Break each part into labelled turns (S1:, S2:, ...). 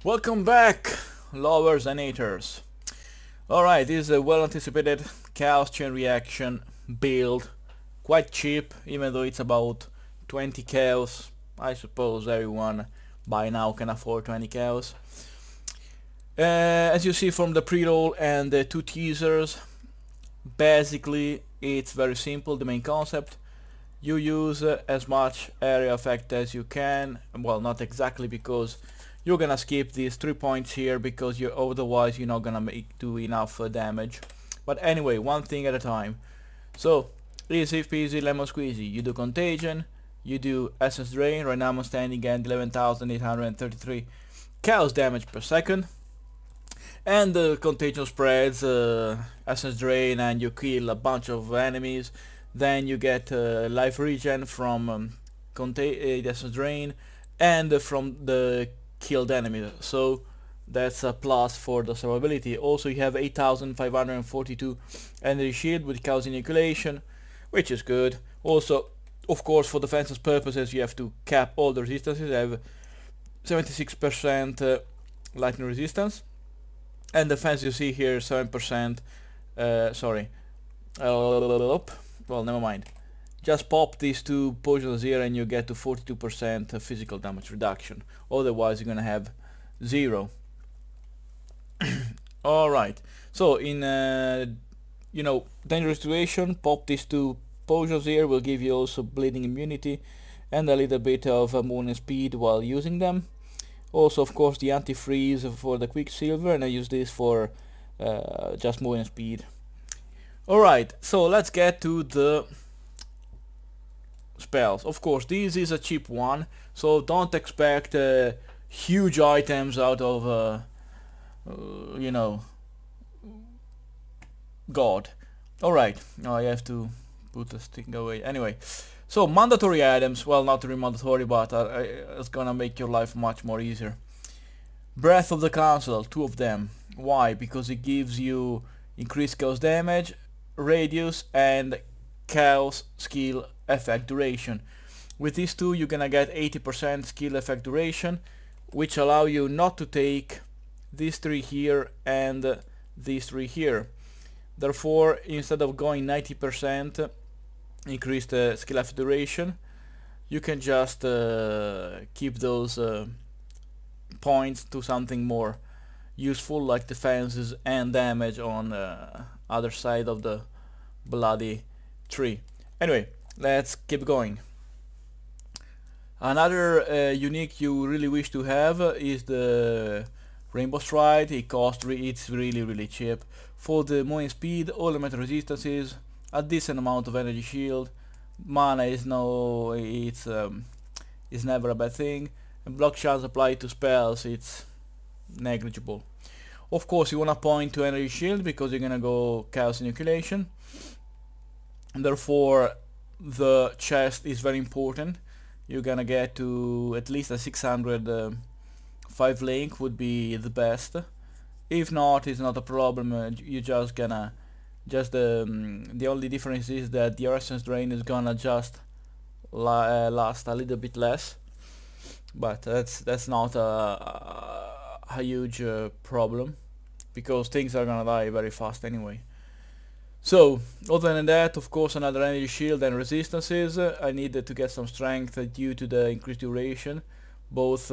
S1: Welcome back, lovers and haters. Alright, this is a well anticipated Chaos Chain Reaction build. Quite cheap, even though it's about 20 Chaos. I suppose everyone by now can afford 20 Chaos. As you see from the pre-roll and the two teasers, basically it's very simple, the main concept. You use as much area effect as you can. Well, not exactly, because you're gonna skip these 3 points here because otherwise you're not gonna do enough damage. But anyway, one thing at a time. So easy peasy lemon squeezy. You do Contagion, you do Essence Drain. Right now I'm standing at 11,833 chaos damage per second. And the Contagion spreads Essence Drain, and you kill a bunch of enemies. Then you get life regen from Essence Drain and from the killed enemy, so that's a plus for the survivability. Also, you have 8,542 energy shield with chaos inoculation, which is good. Also, of course, for defensive purposes, you have to cap all the resistances. You have 76% lightning resistance, and defense you see here 7%. Well, never mind. Just pop these two potions here and you get to 42% physical damage reduction. Otherwise you're gonna have 0. Alright, so in dangerous situation, pop these two potions here, will give you also bleeding immunity and a little bit of movement speed while using them. Also, of course, the anti-freeze for the quicksilver, and I use this for just movement speed. Alright, so let's get to the spells. Of course, this is a cheap one, so don't expect huge items out of God. Alright, now I have to put the stick away. Anyway, so mandatory items, well, not really mandatory, but it's gonna make your life much more easier. Breath of the Council, 2 of them. Why? Because it gives you increased chaos damage, radius, and chaos skill effect duration. With these two you're gonna get 80% skill effect duration, which allow you not to take these 3 here and these 3 here. Therefore, instead of going 90% increased skill effect duration, you can just keep those points to something more useful, like defenses and damage on other side of the bloody tree. Anyway, let's keep going. Another unique you really wish to have is the Rainbow Stride. It's really cheap. For the moving speed, all elemental resistances, a decent amount of energy shield. Mana is it's never a bad thing. And block chance applied to spells, it's negligible. Of course, you wanna point to energy shield because you're gonna go chaos inoculation. And therefore, the chest is very important. You're gonna get to at least a 600 5 link would be the best. If not, it's not a problem. You just gonna the only difference is that your essence drain is gonna just last a little bit less, but that's not a huge problem because things are gonna die very fast anyway. So, other than that, of course, another energy shield and resistances. I needed to get some strength due to the increased duration, both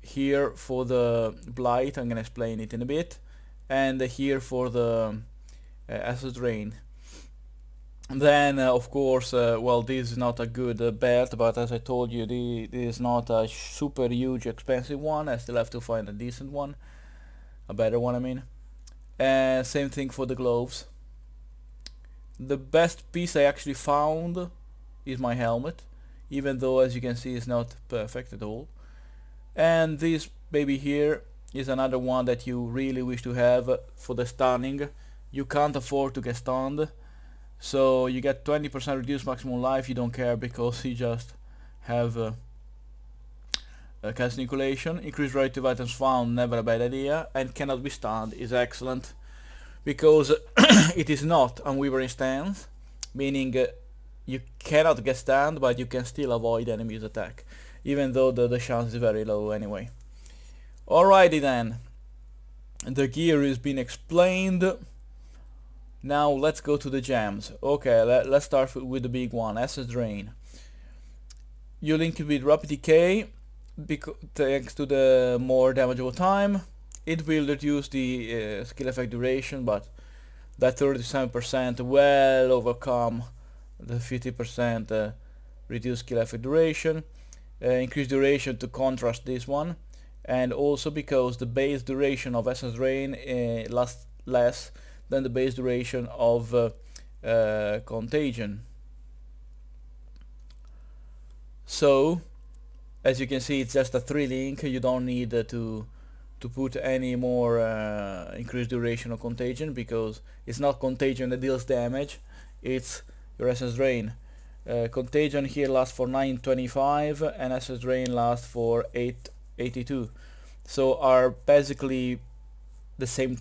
S1: here for the blight, I'm gonna explain it in a bit, and here for the acid rain. Then of course, well, this is not a good belt, but as I told you, this is not a super huge expensive one. I still have to find a decent one, a better one I mean. And same thing for the gloves. The best piece I actually found is my helmet, even though, as you can see, it's not perfect at all. And this baby here is another one that you really wish to have for the stunning. You can't afford to get stunned, so you get 20% reduced maximum life. You don't care because you just have a cast inoculation. Increased relative items found, never a bad idea. And cannot be stunned is excellent, because it is not unwavering stance, meaning you cannot get stunned, but you can still avoid enemies' attack, even though the chance is very low anyway. Alrighty then, the gear has been explained. Now let's go to the gems. Okay, let's start with the big one, Essence Drain. You link it with Rapid Decay, thanks to the more damage over time. It will reduce the skill effect duration, but that 37% well overcome the 50% reduced skill effect duration. Increased duration to contrast this one, and also because the base duration of Essence Drain lasts less than the base duration of Contagion. So as you can see, it's just a 3 link. You don't need to put any more increased duration of Contagion, because it's not Contagion that deals damage, it's your Essence Drain. Contagion here lasts for 925 and Essence Drain lasts for 882, so are basically the same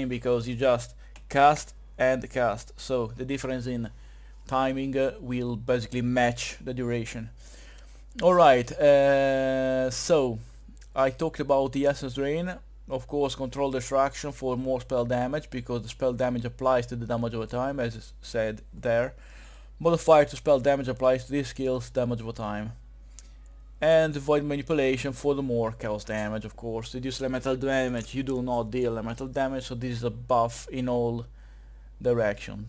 S1: because you just cast and cast, so the difference in timing will basically match the duration. Alright, so I talked about the Essence Drain. Of course, control distraction for more spell damage, because the spell damage applies to the damage over time, as said there. Modifier to spell damage applies to these skills, damage over time. And Void Manipulation for the more chaos damage, of course. Reduce elemental damage, you do not deal elemental damage, so this is a buff in all directions.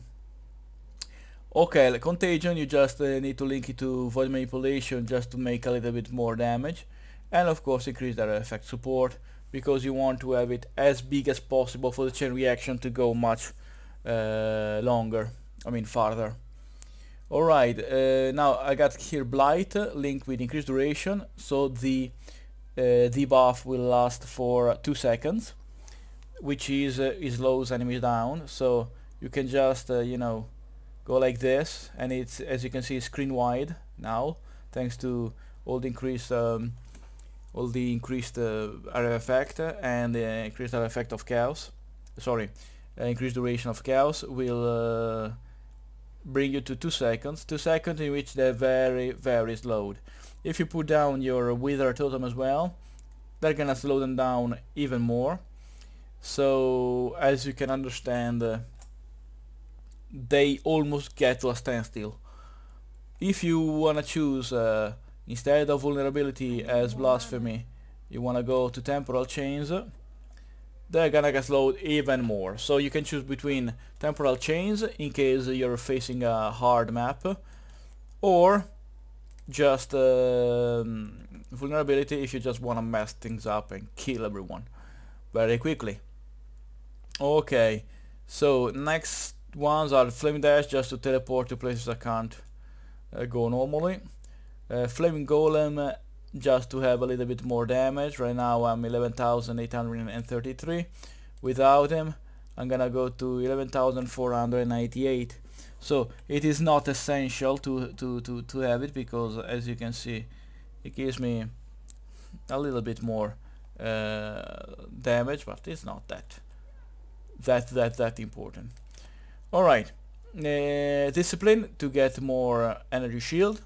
S1: Okay, Contagion, you just need to link it to Void Manipulation just to make a little bit more damage. And of course increase that effect support, because you want to have it as big as possible for the chain reaction to go much farther. Alright, now I got here Blight linked with increased duration, so the debuff will last for 2 seconds, which slows enemies down. So you can just go like this, and it's, as you can see, screen wide now, thanks to all the increased area effect and the increased area effect of chaos. Increased duration of chaos will bring you to 2 seconds. 2 seconds in which they're very slowed. If you put down your Wither totem as well, they're gonna slow them down even more. So as you can understand, they almost get to a standstill. If you wanna choose instead of vulnerability as blasphemy, you wanna go to temporal chains, they're gonna get slowed even more. So you can choose between temporal chains in case you're facing a hard map, or just vulnerability if you just wanna mess things up and kill everyone very quickly. Okay, so next ones are Flame Dash, just to teleport to places I can't go normally. Flaming Golem, just to have a little bit more damage. Right now I'm 11,833. Without him I'm gonna go to 11,498. So it is not essential to have it, because as you can see it gives me a little bit more damage, but it's not that important. Alright, Discipline to get more energy shield.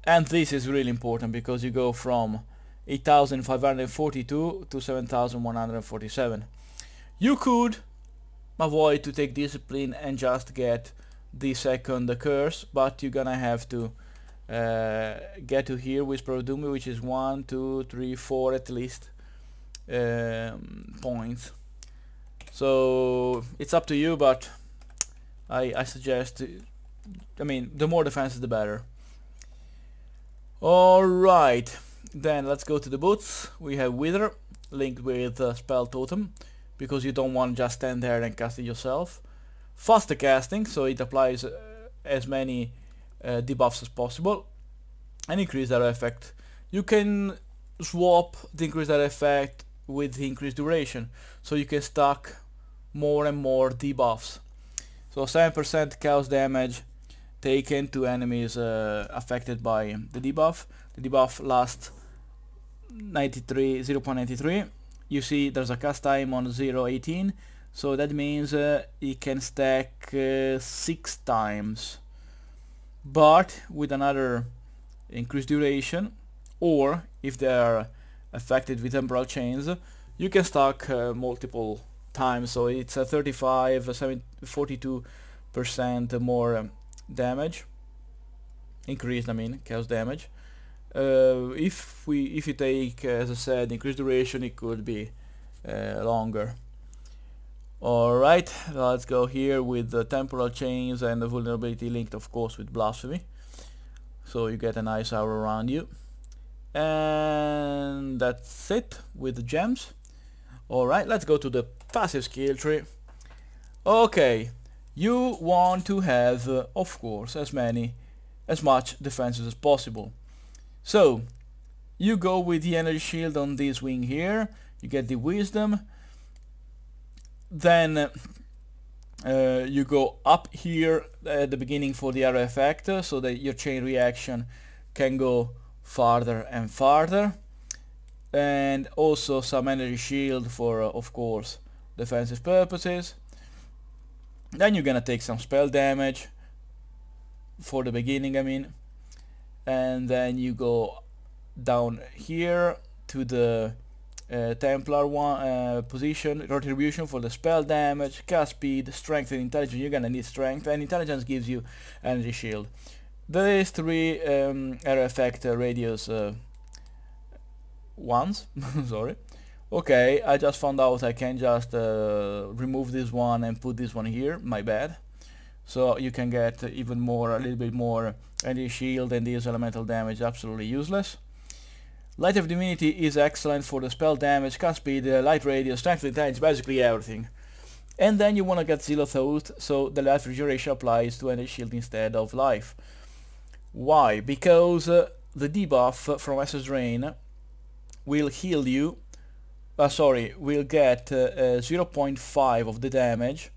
S1: And this is really important, because you go from 8,542 to 7,147. You could avoid to take Discipline and just get the second curse, but you're gonna have to get to here, Whisper of Doom, which is 1, 2, 3, 4 at least points. So it's up to you, but I suggest, the more defenses the better. Alright, then let's go to the boots. We have Wither linked with Spell Totem, because you don't want to just stand there and cast it yourself. Faster casting, so it applies as many debuffs as possible, and increase area effect. You can swap the increased area effect with the increased duration, so you can stack more and more debuffs. So 7% chaos damage taken to enemies affected by the debuff. The debuff lasts 0.93. You see there's a cast time on 0.18, so that means it can stack 6 times, but with another increased duration, or if they are affected with temporal chains, you can stack multiple times, so it's a 42% more damage increased, I mean chaos damage. If you take, as I said, increased duration, it could be longer. Alright, let's go here with the temporal chains and the vulnerability linked, of course, with blasphemy, so you get a nice aura around you. And that's it with the gems. Alright, let's go to the passive skill tree. Okay, you want to have, of course, as much defenses as possible. So, you go with the energy shield on this wing here, you get the wisdom, then you go up here at the beginning for the arrow effect, so that your chain reaction can go farther and farther, and also some energy shield for of course defensive purposes. Then you're gonna take some spell damage for the beginning, I mean, and then you go down here to the Templar one position, retribution for the spell damage, cast speed, strength and intelligence. You're gonna need strength, and intelligence gives you energy shield. These three arrow effect radius ones. Sorry. Okay, I just found out I can just remove this one and put this one here. My bad. So you can get even more, a little bit more energy shield, and this elemental damage absolutely useless. Light of Divinity is excellent for the spell damage, cast speed, light radius, strength and intelligence, basically everything. And then you want to get Zeal of Thought, so the life regeneration applies to energy shield instead of life. Why? Because the debuff from Essence Drain will heal you, will get 0.5 of the damage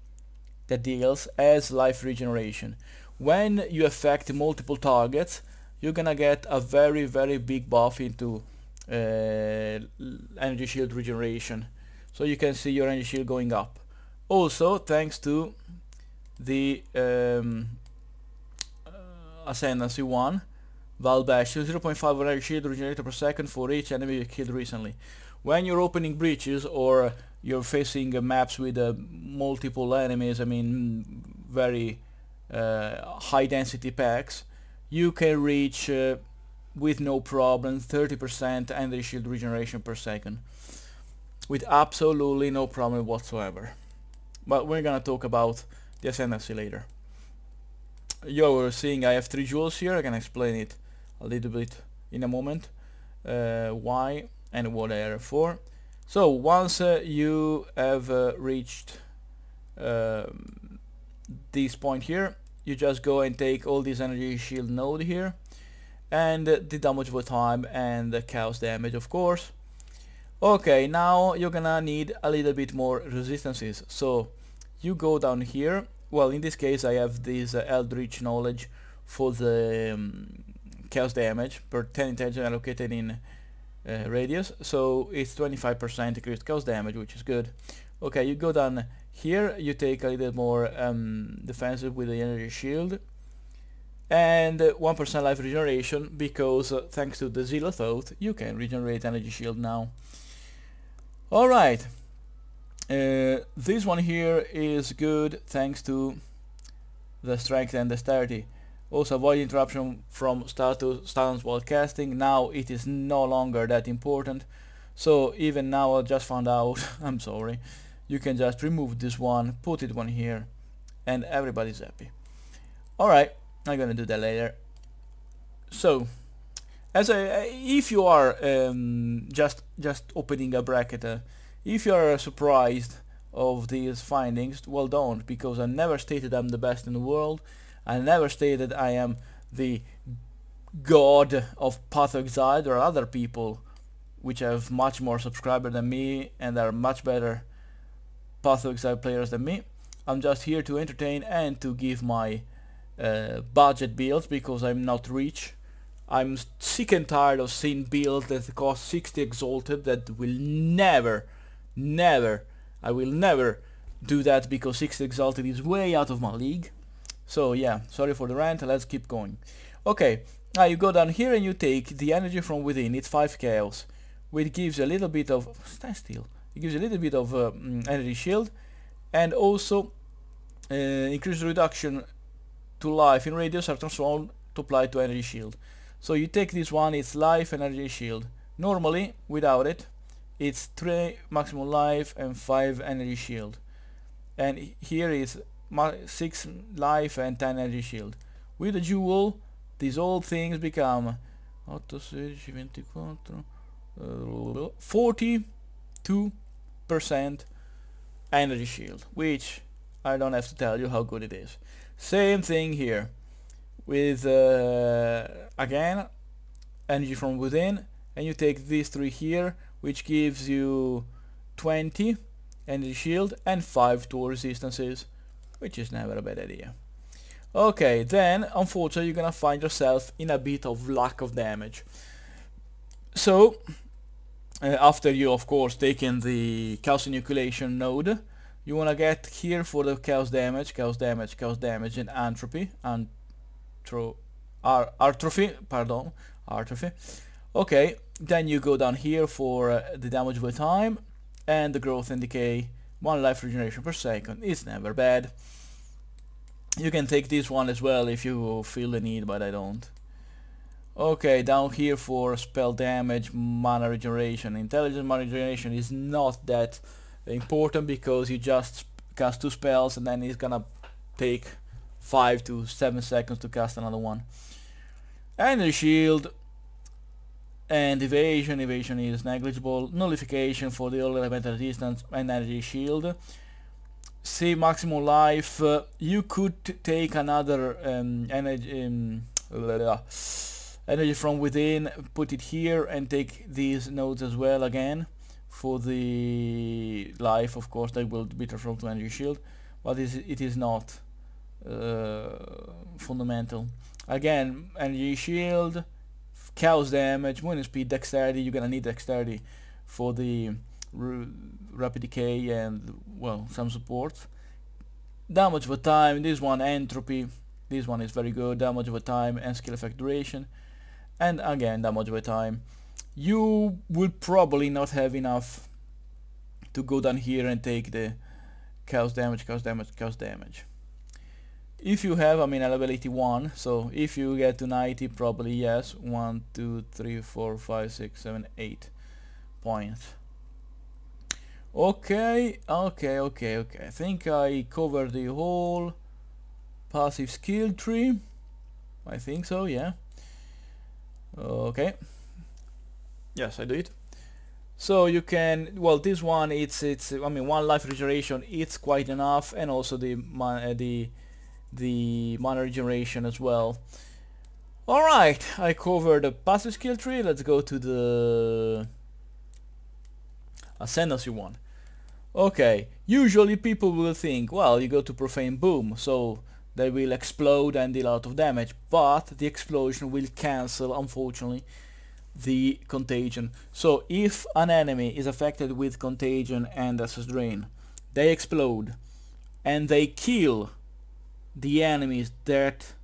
S1: that deals as life regeneration. When you affect multiple targets, you're gonna get a very big buff into energy shield regeneration, so you can see your energy shield going up. Also, thanks to the Ascendancy one, Valbash, 0.5 energy shield regenerated per second for each enemy you killed recently. When you're opening breaches or you're facing maps with multiple enemies, I mean very high density packs, you can reach with no problem 30% energy shield regeneration per second with absolutely no problem whatsoever. But we're gonna talk about the Ascendancy later. You're seeing I have 3 jewels here. I can explain it a little bit in a moment, why and what they are for. So once you have reached this point here, you just go and take all this energy shield node here, and the damage over time and the chaos damage, of course. Okay, now you're gonna need a little bit more resistances, so you go down here. Well, in this case I have this Eldritch knowledge for the chaos damage per 10 intelligence allocated in radius, so it's 25% increased chaos damage, which is good. Okay, you go down here, you take a little more defensive with the energy shield, and 1% life regeneration, because thanks to the Zeal of Thought you can regenerate energy shield now. Alright, this one here is good thanks to the strength and dexterity. Also avoid interruption from start to stance while casting. Now it is no longer that important, so even now I just found out, I'm sorry, you can just remove this one, put it one here, and everybody's happy. Alright, I'm gonna do that later. So, if you are just opening a bracket, if you are surprised of these findings, well, don't, because I never stated I'm the best in the world. I never stated I am the god of Path of Exile. There are other people which have much more subscribers than me and are much better Path of Exile players than me. I'm just here to entertain and to give my budget builds, because I'm not rich. I'm sick and tired of seeing builds that cost 60 exalted. That will never, I will never do that, because 60 exalted is way out of my league. So yeah, sorry for the rant, let's keep going. Okay, now you go down here and you take the energy from within, it's 5 chaos. which gives a little bit of stand still. It gives a little bit of energy shield, and also increase reduction to life in radius are transformed to apply to energy shield. So you take this one, it's life and energy shield. Normally, without it, it's 3 maximum life and 5 energy shield. And here is 6 life and 10 energy shield. With the jewel, these all things become 42% energy shield, which I don't have to tell you how good it is. Same thing here with again energy from within, and you take these 3 here, which gives you 20 energy shield and 5 tool resistances, which is never a bad idea. Okay, then unfortunately you're gonna find yourself in a bit of lack of damage. So after you of course taken the chaos inoculation node, you wanna get here for the chaos damage, and atrophy. Okay, then you go down here for the damage over time and the growth and decay. 1 life regeneration per second is never bad. You can take this one as well if you feel the need, but I don't. Okay, down here for spell damage, mana regeneration. Intelligent mana regeneration is not that important because you just cast 2 spells and then it's gonna take 5 to 7 seconds to cast another one. Energy shield and evasion is negligible. Nullification for the all elemental resistance and energy shield. See maximum life. You could take another energy from within, put it here, and take these nodes as well again for the life. Of course, they will be transformed to energy shield, but it is not fundamental. Again, energy shield, chaos damage, movement speed, dexterity. You're gonna need dexterity for the rapid decay and, well, some support. Damage over time, this one entropy, this one is very good. Damage over time and skill effect duration, and again damage over time. You will probably not have enough to go down here and take the chaos damage. If you have, I mean, a level 81, so if you get to 90, probably yes. 1, 2, 3, 4, 5, 6, 7, 8 points. Okay. I think I covered the whole passive skill tree. I think so, yeah. Okay. Yes, I do it. So you can, well, this one, it's I mean, 1 life regeneration, it's quite enough, and also the mana regeneration as well. Alright, I covered the passive skill tree. Let's go to the Ascendancy one. Okay, usually people will think, well, you go to Profane Boom, so they will explode and deal a lot of damage, but the explosion will cancel, unfortunately, the Contagion. So if an enemy is affected with Contagion and Access Drain, they explode and they kill the enemies that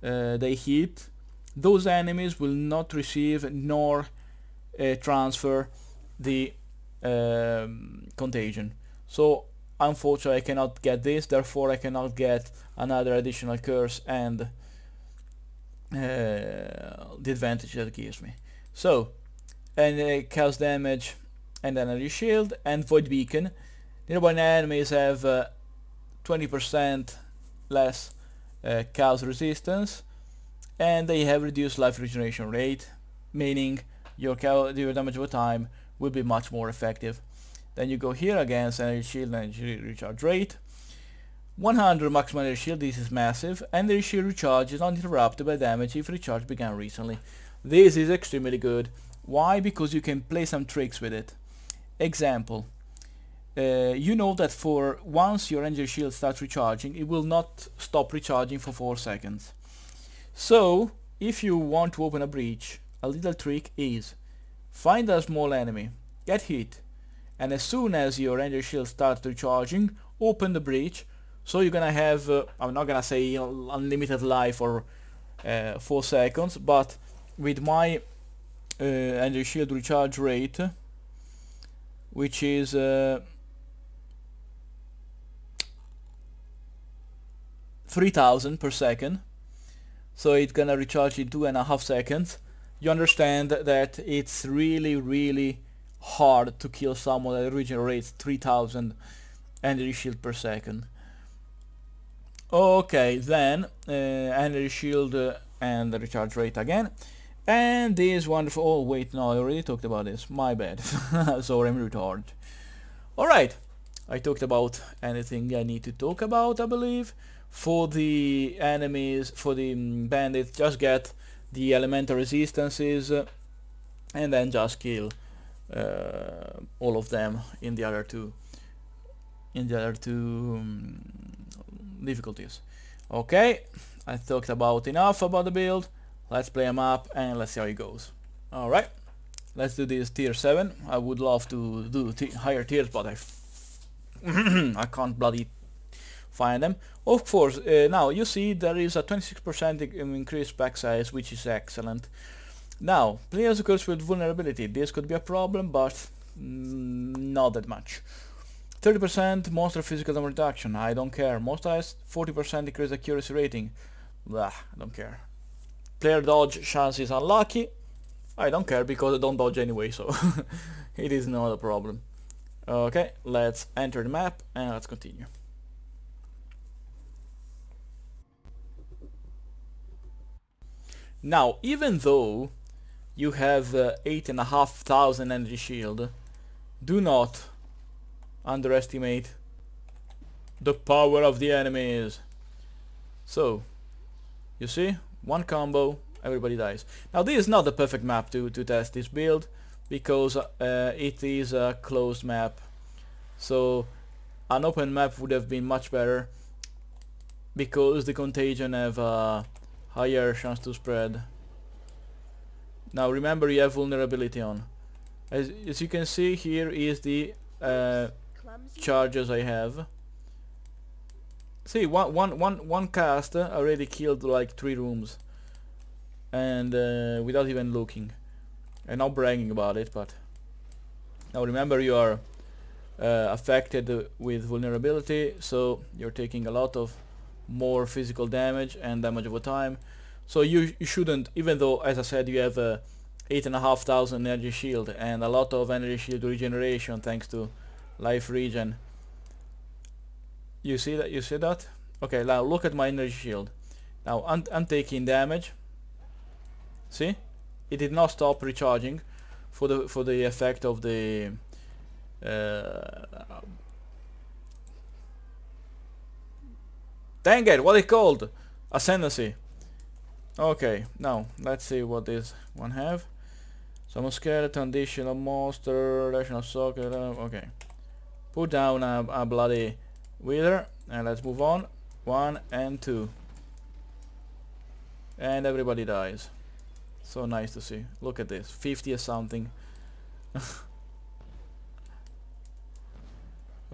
S1: they hit, those enemies will not receive nor transfer the Contagion. So unfortunately I cannot get this, therefore I cannot get another additional curse and the advantage that it gives me. So, and chaos damage and energy shield and void beacon. Nearby enemies have 20% less chaos resistance, and they have reduced life regeneration rate, meaning your damage over time will be much more effective. Then you go here against energy shield and energy recharge rate. 100 maximum energy shield, this is massive, and the shield recharge is not interrupted by damage if recharge began recently. This is extremely good. Why? Because you can play some tricks with it. Example, you know that for once your energy shield starts recharging, it will not stop recharging for 4 seconds. So if you want to open a breach, a little trick is find a small enemy, get hit, and as soon as your energy shield starts recharging, open the breach. So you're gonna have, I'm not gonna say unlimited life or 4 seconds, but with my energy shield recharge rate, which is 3000 per second. So it's gonna recharge in 2.5 seconds. You understand that it's really hard to kill someone that regenerates 3000 energy shield per second. Okay, then energy shield and the recharge rate again. And this wonderful... oh wait, no, I already talked about this. My bad. Sorry, I'm retarded. Alright, I talked about anything I need to talk about, I believe. For the enemies, for the bandits, just get the elemental resistances and then just kill all of them in the other two difficulties. Okay, I talked about enough about the build. Let's play a map and let's see how it goes. Alright, let's do this tier 7. I would love to do higher tiers, but I can't bloody find them. Of course, now you see there is a 26% increased pack size, which is excellent. Now, players occurs with vulnerability. This could be a problem, but not that much. 30% monster physical damage reduction. I don't care. Most has 40% increased accuracy rating. Blah, I don't care. Player dodge chances unlucky. I don't care because I don't dodge anyway, so it is not a problem. Okay, let's enter the map and let's continue. Now, even though you have 8,500 energy shield, do not underestimate the power of the enemies. So, you see, one combo, everybody dies. Now, this is not the perfect map to test this build, because it is a closed map. So, an open map would have been much better, because the Contagion have a higher chance to spread. Now remember, you have vulnerability on. As you can see, here is the charges I have. See, one cast already killed like 3 rooms, and without even looking. I'm not bragging about it, but now remember, you are affected with vulnerability, so you're taking a lot of more physical damage and damage over time. So you shouldn't, even though, as I said, you have 8,500 energy shield and a lot of energy shield regeneration thanks to life regen. You see that? You see that? Okay, now look at my energy shield. Now I'm taking damage. See? It did not stop recharging for the effect of the dang it, what it called? Ascendancy. Okay, now let's see what this one have. Summon skeleton, additional monster, additional socket. Okay, put down a bloody wither and let's move on. 1 and 2, and everybody dies. So nice to see. Look at this, 50 or something.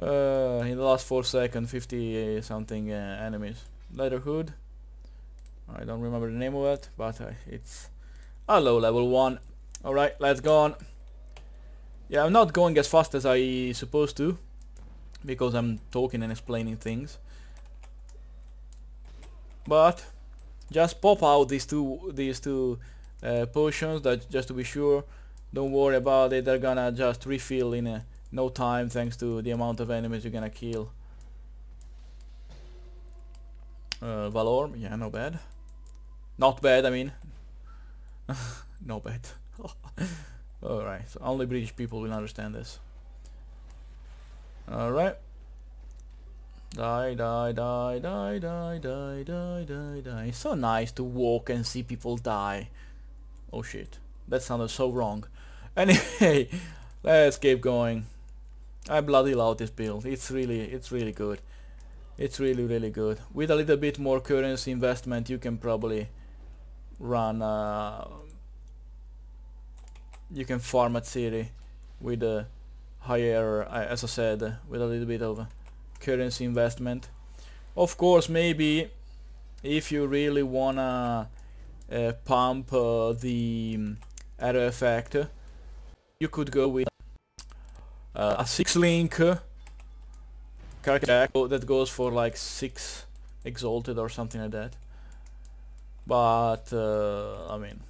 S1: In the last 4 seconds, 50 something enemies. Leather hood. I don't remember the name of it, but it's a low level one. Alright, let's go on. Yeah, I'm not going as fast as I supposed to, because I'm talking and explaining things. But just pop out these two potions, that just to be sure. Don't worry about it, they're gonna just refill in no time, thanks to the amount of enemies you're gonna kill. Valor, yeah, no bad. Not bad, I mean. No bad. Alright, so only British people will understand this. Alright. Die, die, die, die, die, die, die, die, die. It's so nice to walk and see people die. Oh shit, that sounded so wrong. Anyway, let's keep going. I bloody love this build. It's really good. It's really good. With a little bit more currency investment, you can probably run. You can farm at city with a higher, as I said, with a little bit of currency investment. Of course, maybe if you really wanna pump the arrow effect, you could go with a 6-link character that goes for like 6 exalted or something like that. But I mean,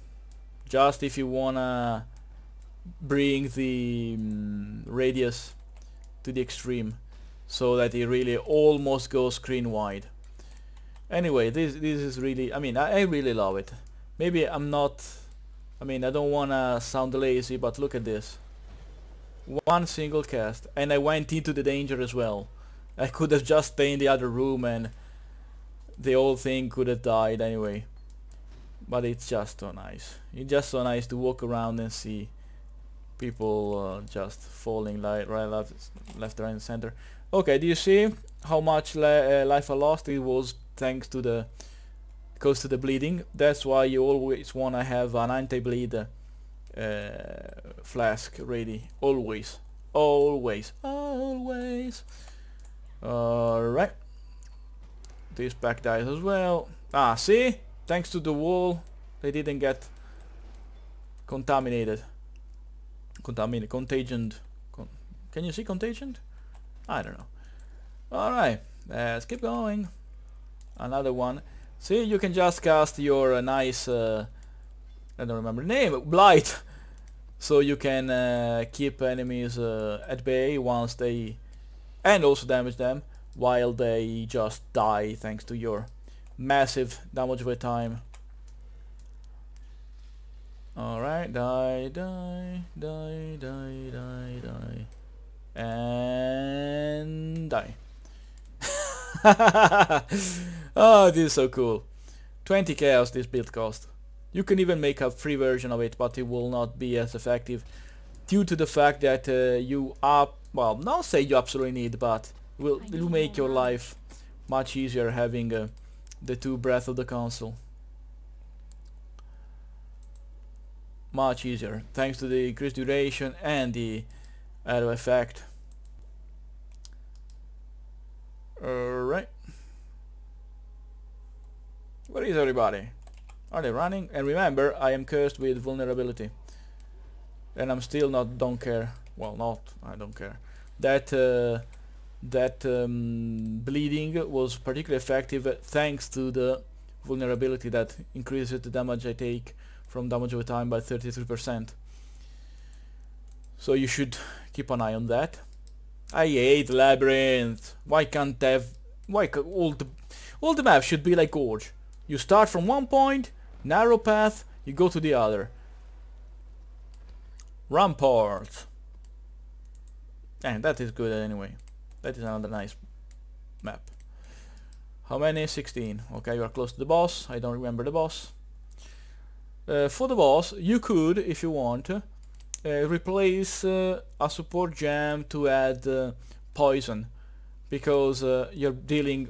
S1: just if you wanna bring the radius to the extreme, so that it really almost goes screen wide. Anyway, this is really, I mean, I really love it. Maybe I'm not, I mean, I don't wanna sound lazy, but look at this. One single cast, and I went into the danger as well. I could have just stayed in the other room and the whole thing could have died anyway. But it's just so nice. It's just so nice to walk around and see people just falling right, left, right, and center. Okay, do you see how much life I lost? It was thanks to the bleeding. That's why you always wanna have an anti-bleed flask ready. Always. Always. Always. Alright. This pack dies as well. Ah, see? Thanks to the wall, they didn't get contaminated. Contagioned. Can you see contagioned? I don't know. Alright, let's keep going. Another one. See, you can just cast your nice, I don't remember the name, Blight. So you can keep enemies at bay once they, and also damage them, while they just die thanks to your massive damage over time. Alright, die, die, die, die, die, die. And die. Oh, this is so cool. 20 chaos this build cost. You can even make a free version of it, but it will not be as effective due to the fact that you well, not say you absolutely need, but it will make your life much easier having the 2 Breath of the Council. Much easier, thanks to the increased duration and the arrow effect. Alright. Where is everybody? Are they running? And remember, I am cursed with vulnerability. And I'm still don't care. Well, I don't care. That bleeding was particularly effective thanks to the vulnerability that increases the damage I take from damage over time by 33%. So you should keep an eye on that. I hate Labyrinth. Why can't all the maps should be like Gorge? You start from one point, narrow path, you go to the other. Rampart. And that is good anyway. That is another nice map. How many? 16. Okay, you are close to the boss. I don't remember the boss. For the boss, you could, if you want, replace a support gem to add poison, because you're dealing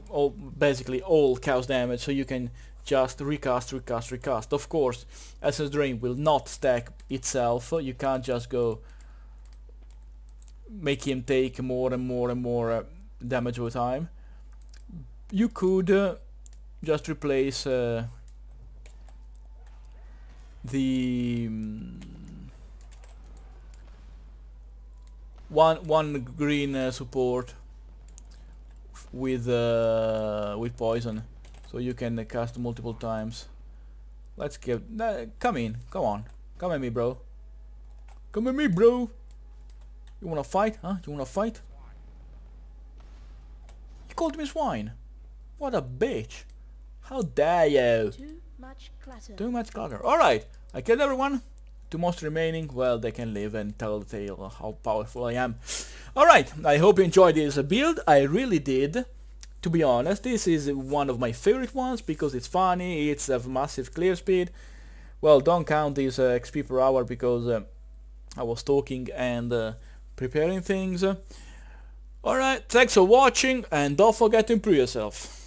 S1: basically all chaos damage, so you can just recast. Of course, Essence Drain will not stack itself. You can't just go make him take more and more damage over time. You could just replace the one green support with poison, so you can cast multiple times. Let's give come on, come at me, bro. Come at me, bro. You wanna fight, huh? You wanna fight? You called me swine. What a bitch. How dare you? Too much clutter. Alright, I killed everyone. 2 monsters remaining. Well, they can live and tell the tale of how powerful I am. Alright, I hope you enjoyed this build. I really did. To be honest, this is one of my favorite ones because it's funny, it's a massive clear speed. Well, don't count this XP per hour because I was talking and preparing things. Alright, thanks for watching and don't forget to improve yourself.